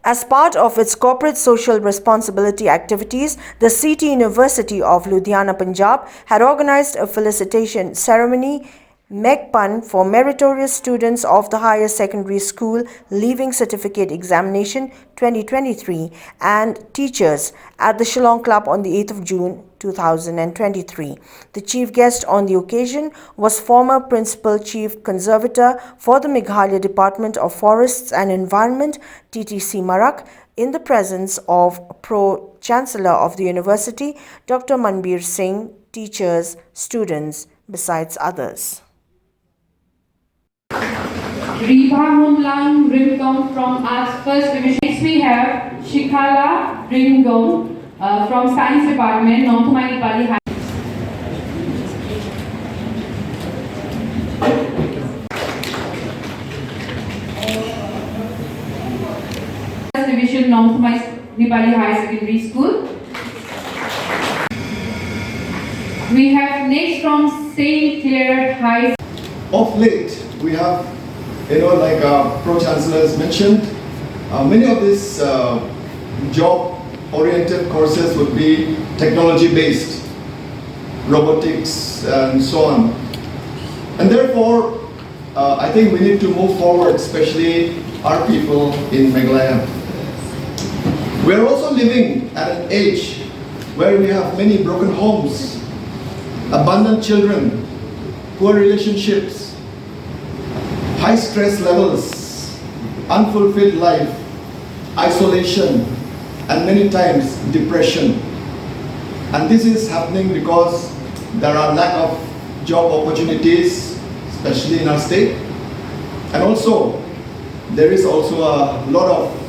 As part of its corporate social responsibility activities, the City University of Ludhiana, Punjab had organized a felicitation ceremony MEGPUN for meritorious students of the Higher Secondary School Leaving Certificate Examination 2023 and teachers at the Shillong Club on the 8th of June 2023. The chief guest on the occasion was former Principal Chief Conservator for the Meghalaya Department of Forests and Environment, T C Marak, in the presence of Pro-Chancellor of the University, Dr. Manbir Singh, teachers, students, besides others. Reba Homlang Rimgong from Arts First Division. Next we have Shikala Rimgong from Science Department, Nongthumai Nepali High First Division, Nongthumai Nepali High Secondary School. We have next from St. Clair High. Of late, we have, like Pro-Chancellor has mentioned, many of these job-oriented courses would be technology-based, robotics and so on. And therefore, I think we need to move forward, especially our people in Meghalaya. We are also living at an age where we have many broken homes, abandoned children, poor relationships, high stress levels, unfulfilled life, isolation, and many times depression. And this is happening because there are lack of job opportunities, especially in our state. And also, there is also a lot of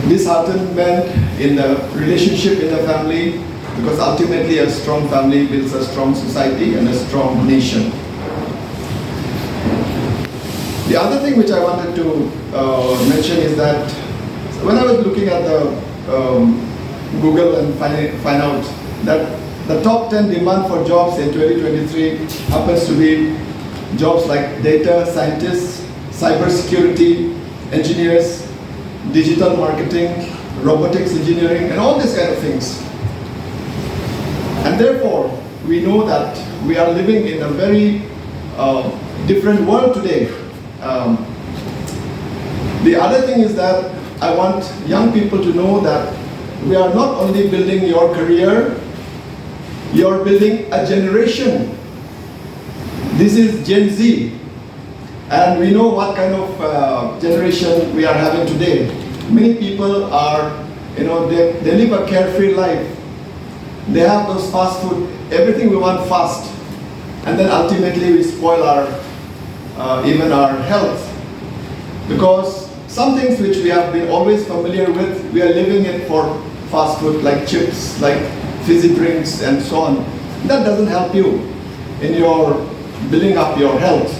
disheartenment in the relationship in the family, because ultimately a strong family builds a strong society and a strong nation. The other thing which I wanted to mention is that when I was looking at the Google and find out that the top 10 demand for jobs in 2023 happens to be jobs like data scientists, cybersecurity engineers, digital marketing, robotics engineering, and all these kind of things. And therefore, we know that we are living in a very different world today. The other thing is that I want young people to know that we are not only building your career, you're building a generation. This is Gen Z. And we know what kind of generation we are having today. Many people are, they live a carefree life. They have those fast food, everything we want fast. And then ultimately we spoil our, even our health. Because some things which we have been always familiar with, we are living it for fast food, like chips, like fizzy drinks and so on. That doesn't help you in your building up your health.